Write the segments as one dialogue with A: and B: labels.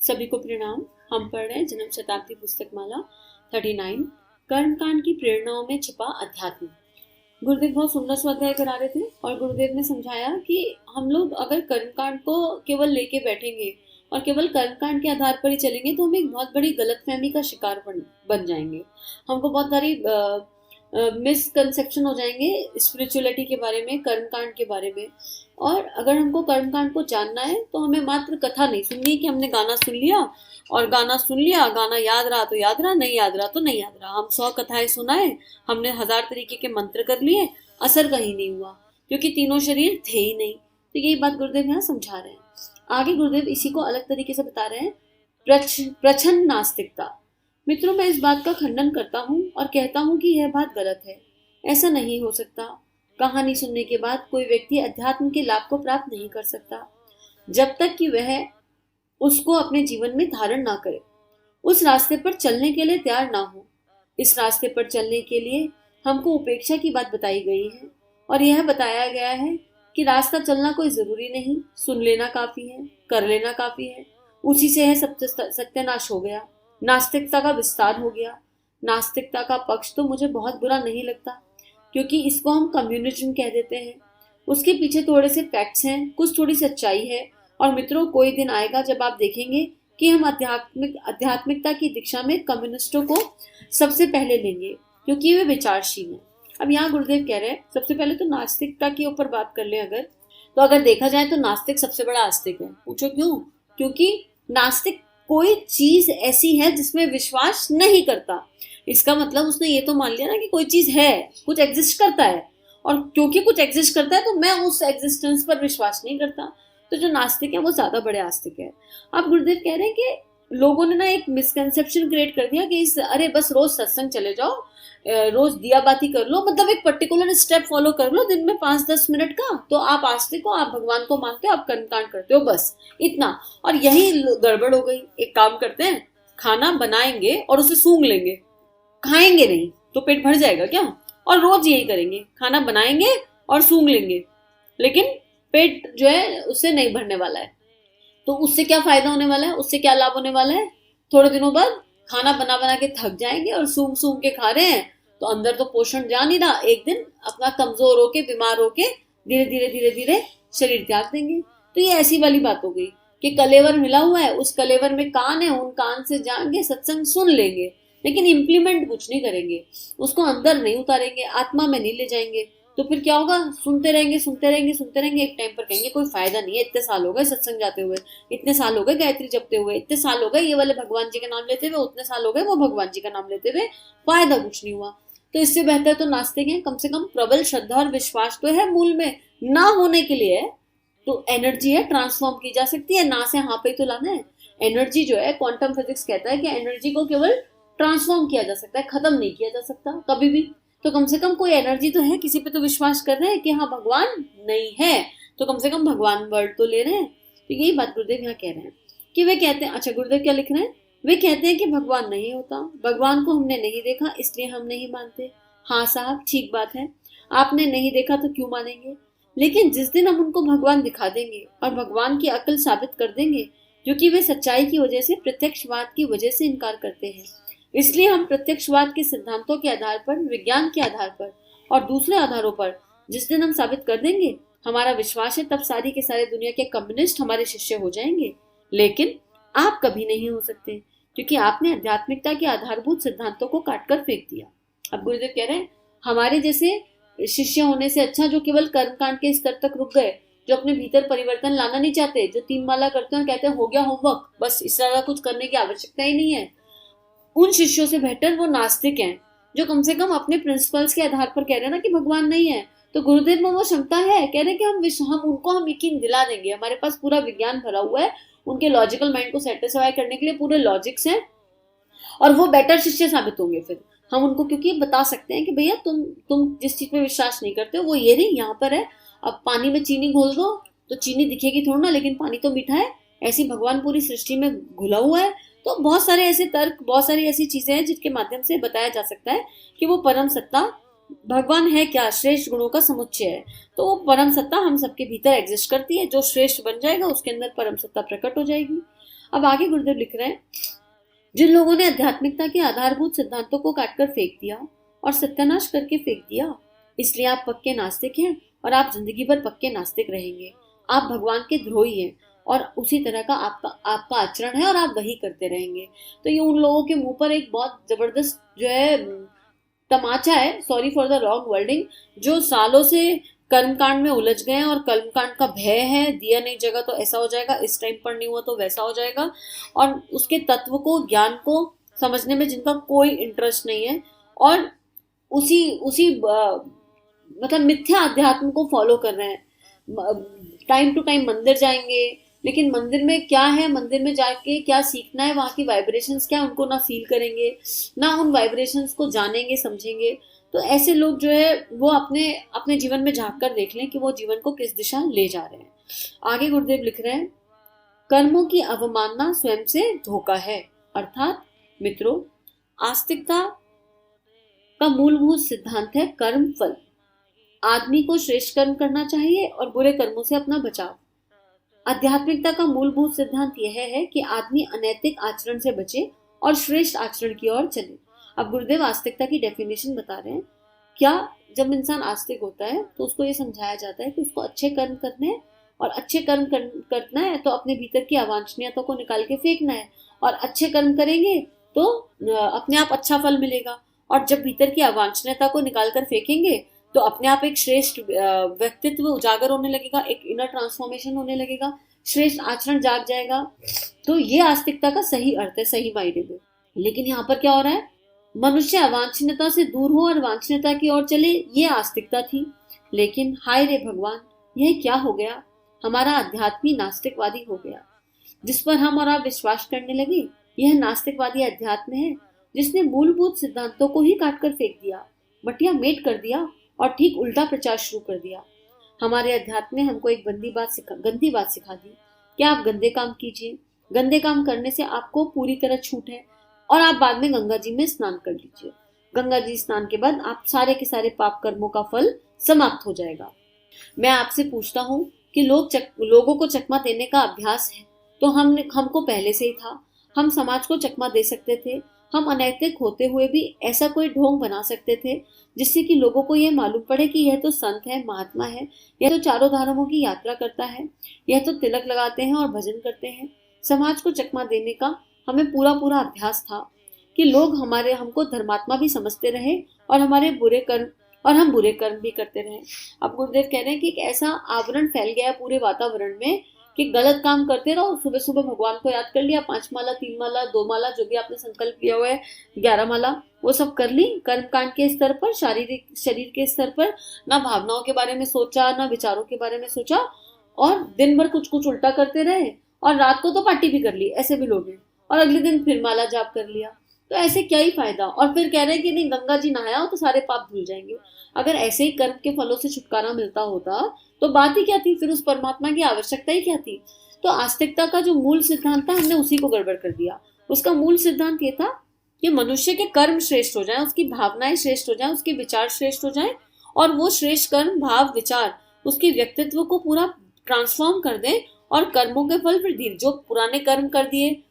A: सभी को प्रणाम। हम पढ़ रहे हैं जन्म शताब्दी पुस्तक माला 39 कर्मकांड की प्रेरणाओं में छिपा अध्यात्म। गुरुदेव बहुत सुंदर स्वाध्याय करा रहे थे और गुरुदेव ने समझाया कि हम लोग अगर कर्मकांड को केवल लेके बैठेंगे और केवल कर्मकांड के आधार पर ही चलेंगे तो हम एक बहुत बड़ी गलतफहमी का शिकार बन जाएंगे। हमको बहुत सारी मिसकंसेप्शन हो जाएंगे स्पिरिचुअलिटी के बारे में, कर्मकांड के बारे में। और अगर हमको कर्मकांड को जानना है तो हमें मात्र कथा नहीं सुननी कि हमने गाना सुन लिया और गाना सुन लिया, गाना याद रहा तो याद रहा, नहीं याद रहा तो नहीं याद रहा। हम 100 कथाएं सुनाए, हमने 1000 तरीके के मंत्र कर लिए, असर कहीं नहीं हुआ क्योंकि तीनों शरीर थे ही नहीं। तो यही बात गुरुदेव यहाँ समझा रहे हैं। आगे गुरुदेव इसी को अलग तरीके से बता रहे हैं, प्रच्छन्न नास्तिकता। मित्रों, मैं इस बात का खंडन करता हूँ और कहता हूँ कि यह बात गलत है। ऐसा नहीं हो सकता। कहानी सुनने के बाद कोई व्यक्ति अध्यात्म के लाभ को प्राप्त नहीं कर सकता जब तक कि वह उसको अपने जीवन में धारण ना करे, उस रास्ते पर चलने के लिए तैयार ना हो। इस रास्ते पर चलने के लिए हमको उपेक्षा की बात बताई गई है और यह बताया गया है कि रास्ता चलना कोई जरूरी नहीं, सुन लेना काफी है, कर लेना काफी है। उसी से है सत्यानाश हो गया, नास्तिकता का विस्तार हो गया। नास्तिकता का पक्ष तो मुझे बहुत बुरा नहीं लगता क्योंकि इसको हम कम्युनिज्म कह देते हैं। उसके पीछे थोड़े से फैक्ट्स हैं, कुछ थोड़ी सच्चाई है। और मित्रों, कोई दिन आएगा जब आप देखेंगे कि हम आध्यात्मिकता की दीक्षा में कम्युनिस्टों को सबसे पहले लेंगे क्योंकि वे विचारशील हैं। अब यहाँ गुरुदेव कह रहे हैं सबसे पहले तो नास्तिकता के ऊपर बात कर ले अगर देखा जाए तो नास्तिक सबसे बड़ा आस्तिक है। पूछो क्यों? क्योंकि नास्तिक कोई चीज ऐसी है जिसमें विश्वास नहीं करता। इसका मतलब उसने ये तो मान लिया ना कि कोई चीज है, कुछ एग्जिस्ट करता है, और क्योंकि कुछ एग्जिस्ट करता है तो मैं उस एग्जिस्टेंस पर विश्वास नहीं करता। तो जो नास्तिक है वो ज्यादा बड़े आस्तिक है। अब गुरुदेव कह रहे हैं कि लोगों ने ना एक मिसकंसेप्शन क्रिएट कर दिया कि अरे बस रोज सत्संग चले जाओ, रोज दिया बाती कर लो, मतलब एक पर्टिकुलर स्टेप फॉलो कर लो दिन में 5-10 मिनट का, तो आप आस्तिक हो, आप भगवान को मानते हो, आप कर्मकांड करते हो, बस इतना। और यही गड़बड़ हो गई। एक काम करते हैं, खाना बनाएंगे और उसे सूंघ लेंगे, खाएंगे नहीं तो पेट भर जाएगा क्या? और रोज यही करेंगे, खाना बनाएंगे और सूंघ लेंगे, लेकिन पेट जो है उससे नहीं भरने वाला है। तो उससे क्या फायदा होने वाला है? उससे क्या लाभ होने वाला है? थोड़े दिनों बाद खाना बना बना के थक जाएंगे और सूंघ सूंघ के खा रहे हैं तो अंदर तो पोषण जा नहीं रहा। एक दिन अपना कमजोर होके, बीमार होके धीरे धीरे धीरे धीरे शरीर त्याग देंगे। तो ये ऐसी वाली बात हो गई कि कलेवर मिला हुआ है, उस कलेवर में कान है, उन कान से जाएंगे, सत्संग सुन लेंगे, लेकिन इम्प्लीमेंट कुछ नहीं करेंगे, उसको अंदर नहीं उतारेंगे, आत्मा में नहीं ले जाएंगे। तो फिर क्या होगा? सुनते रहेंगे सुनते रहेंगे सुनते रहेंगे, एक टाइम पर कहेंगे कोई फायदा नहीं है, इतने साल हो गए सत्संग जाते हुए, इतने साल हो गए गायत्री जपते हुए, इतने साल हो गए ये वाले भगवान जी का नाम लेते हुए, उतने साल हो गए वो भगवान जी का नाम लेते हुए, फायदा कुछ नहीं हुआ। तो इससे बेहतर तो नास्तिक हैं। कम से कम प्रबल श्रद्धा और विश्वास तो है मूल में, ना होने के लिए तो एनर्जी है, ट्रांसफॉर्म की जा सकती है, ना से हाँ पे तो लाना है। एनर्जी जो है, क्वांटम फिजिक्स कहता है कि एनर्जी को केवल ट्रांसफॉर्म किया जा सकता है, खत्म नहीं किया जा सकता कभी भी। तो कम से कम कोई एनर्जी तो है, किसी पे तो विश्वास कर रहे हैं कि हाँ भगवान नहीं है, तो कम से कम भगवान वर्ड तो ले रहे हैं। तो यही बात गुरुदेव यहाँ कह रहे हैं कि वे कहते हैं, अच्छा गुरुदेव क्या लिख रहे हैं? वे कहते हैं कि भगवान नहीं होता, भगवान को हमने नहीं देखा इसलिए हम नहीं मानते। हाँ साहब, ठीक बात है, आपने नहीं देखा तो क्यों मानेंगे? लेकिन जिस दिन हम उनको भगवान दिखा देंगे और भगवान की अकल साबित कर देंगे, जो कि वे सच्चाई की वजह से, प्रत्यक्षवाद की वजह से इनकार करते हैं, इसलिए हम प्रत्यक्षवाद के सिद्धांतों के आधार पर, विज्ञान के आधार पर और दूसरे आधारों पर जिस दिन हम साबित कर देंगे, हमारा विश्वास है तब सारी के सारे दुनिया के कम्युनिस्ट हमारे शिष्य हो जाएंगे। लेकिन आप कभी नहीं हो सकते क्योंकि आपने आध्यात्मिकता के आधारभूत सिद्धांतों को काटकर फेंक दिया। अब गुरुदेव कह रहे हैं हमारे जैसे शिष्य होने से अच्छा जो केवल कर्मकांड के स्तर तक रुक गए, जो अपने भीतर परिवर्तन लाना नहीं चाहते, जो 3 माला करते हैं, कहते हैं हो गया होमवर्क, बस इससे ज्यादा कुछ करने की आवश्यकता ही नहीं है, उन शिष्यों से बेहतर वो नास्तिक हैं जो कम से कम अपने प्रिंसिपल्स के आधार पर कह रहे हैं ना कि भगवान नहीं है। तो गुरुदेव में वो क्षमता है, कह रहे हैं कि हम उनको हम यकीन दिला देंगे, हमारे पास पूरा विज्ञान भरा हुआ है, उनके लॉजिकल माइंड को सेटिस्फाई करने के लिए पूरे लॉजिक्स हैं और वो बेटर शिष्य साबित होंगे। फिर हम उनको क्योंकि बता सकते हैं कि भैया तुम जिस चीज में विश्वास नहीं करते हो वो ये नहीं, यहाँ पर है, अब पानी में चीनी घोल दो तो चीनी दिखेगी थोड़ा ना, लेकिन पानी तो मीठा है। ऐसी भगवान पूरी सृष्टि में घुला हुआ है। तो बहुत सारे ऐसे तर्क, बहुत सारी ऐसी चीजें हैं जिनके माध्यम से बताया जा सकता है कि वो परम सत्ता भगवान है क्या, श्रेष्ठ गुणों का समुच्चय है। तो वो परम सत्ता हम सबके भीतर एग्जिस्ट करती है, जो श्रेष्ठ बन जाएगा उसके अंदर परम सत्ता प्रकट हो जाएगी। अब आगे गुरुदेव लिख रहे हैं, जिन लोगों ने आध्यात्मिकता के आधारभूत सिद्धांतों को काटकर फेंक दिया और सत्यानाश करके फेंक दिया, इसलिए आप पक्के नास्तिक हैं और आप जिंदगी भर पक्के नास्तिक रहेंगे। आप भगवान के द्रोही हैं और उसी तरह का आपका आचरण है और आप वही करते रहेंगे। तो ये उन लोगों के मुंह पर एक बहुत जबरदस्त जो है तमाचा है, sorry for the wrong wording, जो सालों से कर्मकांड में उलझ गए हैं और कर्मकांड का भय है, दिया नहीं जगह तो ऐसा हो जाएगा, इस टाइम पर नहीं हुआ तो वैसा हो जाएगा, और उसके तत्व को, ज्ञान को समझने में जिनका कोई इंटरेस्ट नहीं है और उसी मतलब मिथ्या अध्यात्म को फॉलो कर रहे हैं। टाइम टू टाइम मंदिर जाएंगे, लेकिन मंदिर में क्या है, मंदिर में जाके क्या सीखना है, वहाँ की वाइब्रेशंस क्या, उनको ना फील करेंगे, ना उन वाइब्रेशंस को जानेंगे समझेंगे। तो ऐसे लोग जो है वो अपने जीवन में झांक कर देख लें कि वो जीवन को किस दिशा ले जा रहे हैं। आगे गुरुदेव लिख रहे हैं, कर्मों की अवमानना स्वयं से धोखा है। अर्थात मित्रों, आस्तिकता का मूलभूत सिद्धांत है कर्म फल। आदमी को श्रेष्ठ कर्म करना चाहिए और बुरे कर्मों से अपना बचाव। आध्यात्मिकता का मूलभूत सिद्धांत यह है कि आदमी अनैतिक आचरण से बचे और श्रेष्ठ आचरण की ओर चले। अब गुरुदेव आस्तिकता की डेफिनेशन बता रहे हैं। क्या जब इंसान आस्तिक होता है तो उसको ये समझाया जाता है कि उसको अच्छे कर्म करने हैं, और अच्छे कर्म करना है तो अपने भीतर की अवांछनीयता को निकाल के फेंकना है, और अच्छे कर्म करेंगे तो अपने आप अच्छा फल मिलेगा, और जब भीतर की अवांछनीयता को निकाल कर फेंकेंगे तो अपने आप एक श्रेष्ठ व्यक्तित्व उजागर होने लगेगा, एक इनर ट्रांसफॉर्मेशन होने लगेगा, श्रेष्ठ आचरण जाग जाएगा। तो ये आस्तिकता का सही अर्थ है, सही मायने में। लेकिन यहाँ पर क्या हो रहा है, मनुष्य अवांछनीयता से दूर हो और वांछनीयता की ओर चले, ये आस्तिकता थी। लेकिन हाय रे भगवान, यह क्या हो गया, हमारा अध्यात्मी नास्तिकवादी हो गया। जिस पर हम और आप विश्वास करने लगे, यह नास्तिकवादी अध्यात्म है जिसने मूलभूत सिद्धांतों को ही काटकर फेंक दिया, मटिया मेट कर दिया और ठीक उल्टा प्रचार शुरू कर दिया। हमारे अध्यात्म ने हमको एक गंदी बात सिखा दी कि आप गंदे काम कीजिए, गंदे काम करने से आपको पूरी तरह छूट है, और आप बाद में गंगा जी में स्नान कर लीजिए। गंगा जी स्नान के बाद आप सारे के सारे पाप कर्मों का फल समाप्त हो जाएगा। मैं आपसे पूछता हूँ कि लोगों को चकमा देने का अभ्यास है तो हमको पहले से ही था। हम समाज को चकमा दे सकते थे। हम अनैतिक होते हुए भी ऐसा कोई ढोंग बना सकते थे जिससे कि लोगों को यह मालूम पड़े कि यह तो संत है, महात्मा है, यह तो चारों धामों की यात्रा करता है, यह तो तिलक लगाते हैं और भजन करते हैं। समाज को चकमा देने का हमें पूरा अभ्यास था कि लोग हमको धर्मात्मा भी समझते रहे और हम बुरे कर्म भी करते रहे। अब गुरुदेव कह रहे हैं कि एक ऐसा आवरण फैल गया पूरे वातावरण में कि गलत काम करते रहो, सुबह सुबह भगवान को याद कर लिया, 5 माला 3 माला 2 माला जो भी आपने संकल्प लिया हुआ है, 11 माला वो सब कर ली। कर्मकांड के स्तर पर, शारीरिक शरीर के स्तर पर ना भावनाओं के बारे में सोचा, ना विचारों के बारे में सोचा, और दिन भर कुछ कुछ उल्टा करते रहे, और रात को तो पार्टी भी कर ली, ऐसे भी लोग हैं, और अगले दिन फिर माला जाप कर लिया। तो ऐसे क्या ही फायदा। और फिर कह रहे हैं कि नहीं, गंगा जी नहाया हो तो सारे पाप धुल जाएंगे। अगर ऐसे ही कर्म के फलों से छुटकारा मिलता होता तो बात ही क्या थी, फिर उस परमात्मा की आवश्यकता ही क्या थी। तो आस्तिकता का जो मूल सिद्धांत था, हमने उसी को गड़बड़ कर दिया। उसका मूल सिद्धांत ये था कि मनुष्य के कर्म श्रेष्ठ हो जाएं, उसकी भावनाएं श्रेष्ठ हो जाएं, उसके विचार श्रेष्ठ हो जाएं, और वो श्रेष्ठ कर्म भाव विचार उसके व्यक्तित्व को पूरा ट्रांसफॉर्म कर दें, और कर्मों के फल फिर धीरे, जो पुराने कर्म कर दिए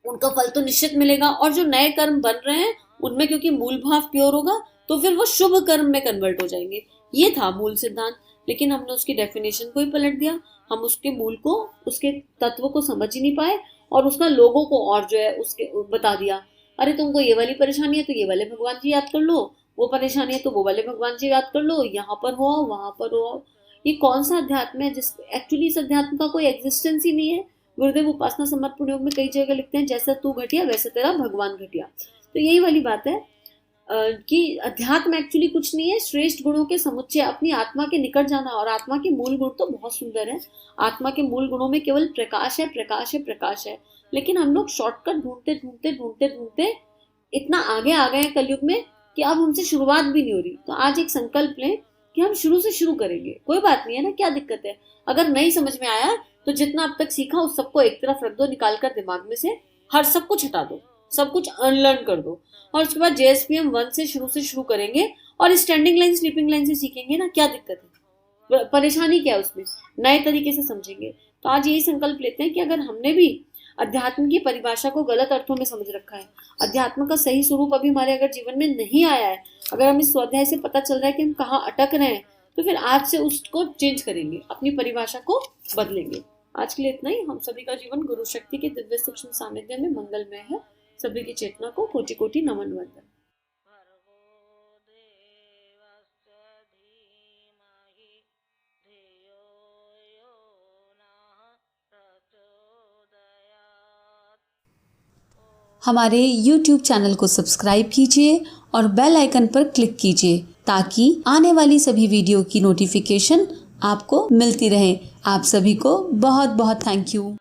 A: उनका फल तो निश्चित मिलेगा, और जो नए कर्म बन रहे हैं उनमें क्योंकि मूल भाव प्योर होगा तो फिर वो शुभ कर्म में कन्वर्ट हो जाएंगे। ये था मूल सिद्धांत। लेकिन हमने उसकी डेफिनेशन को ही पलट दिया, हम उसके मूल को, उसके तत्व को समझ ही नहीं पाए, और उसका लोगों को और जो है उसके बता दिया, अरे तुमको ये वाली परेशानी है तो ये वाले भगवान जी याद कर लो, वो परेशानी है तो वो वाले भगवान जी याद कर लो, यहाँ पर हो वहां पर हो। ये कौन सा अध्यात्म है जिस एक्चुअली इस अध्यात्म का कोई एग्जिस्टेंस ही नहीं है। गुरुदेव उपासना समर्पण योग में कई जगह लिखते हैं, जैसा तू घटिया वैसे तेरा भगवान घटिया। तो यही वाली बात है कि अध्यात्म एक्चुअली कुछ नहीं है, श्रेष्ठ गुणों के समुच्चय, अपनी आत्मा के निकट जाना। और आत्मा के मूल गुण तो बहुत सुंदर है, आत्मा के मूल गुणों में केवल प्रकाश है, प्रकाश है, प्रकाश है। लेकिन हम लोग शॉर्टकट ढूंढते इतना आगे आ गए हैं कलयुग में कि अब हमसे शुरुआत भी नहीं हो रही। तो आज एक संकल्प लें कि हम शुरू से शुरू करेंगे, कोई बात नहीं है ना, क्या दिक्कत है। अगर नहीं समझ में आया तो जितना अब तक सीखा उस सबको एक तरफ रख दो, निकाल कर दिमाग में से हर सब कुछ हटा दो, सब कुछ अनलर्न कर दो, और उसके बाद JSPM 1 से शुरू करेंगे, और स्टैंडिंग लाइन स्लीपिंग लाइन से सीखेंगे ना, क्या दिक्कत है, परेशानी क्या है उसमें, नए तरीके से समझेंगे। तो आज यही संकल्प लेते हैं कि अगर हमने भी अध्यात्म की परिभाषा को गलत अर्थों में समझ रखा है। अध्यात्म का सही स्वरूप अभी हमारे अगर जीवन में नहीं आया है, अगर हमें स्वाध्याय से पता चल रहा है कि हम कहाँ अटक रहे हैं, तो फिर आज से उसको चेंज करेंगे, अपनी परिभाषा को बदलेंगे। आज के लिए इतना ही। हम सभी का जीवन गुरु शक्ति के दिव्य सूक्ष्म सानिध्य में मंगलमय है। सभी की चेतना को कोटि कोटि नमन वंदन।
B: हमारे YouTube चैनल को सब्सक्राइब कीजिए और बेल आइकन पर क्लिक कीजिए ताकि आने वाली सभी वीडियो की नोटिफिकेशन आपको मिलती रहे। आप सभी को बहुत बहुत थैंक यू।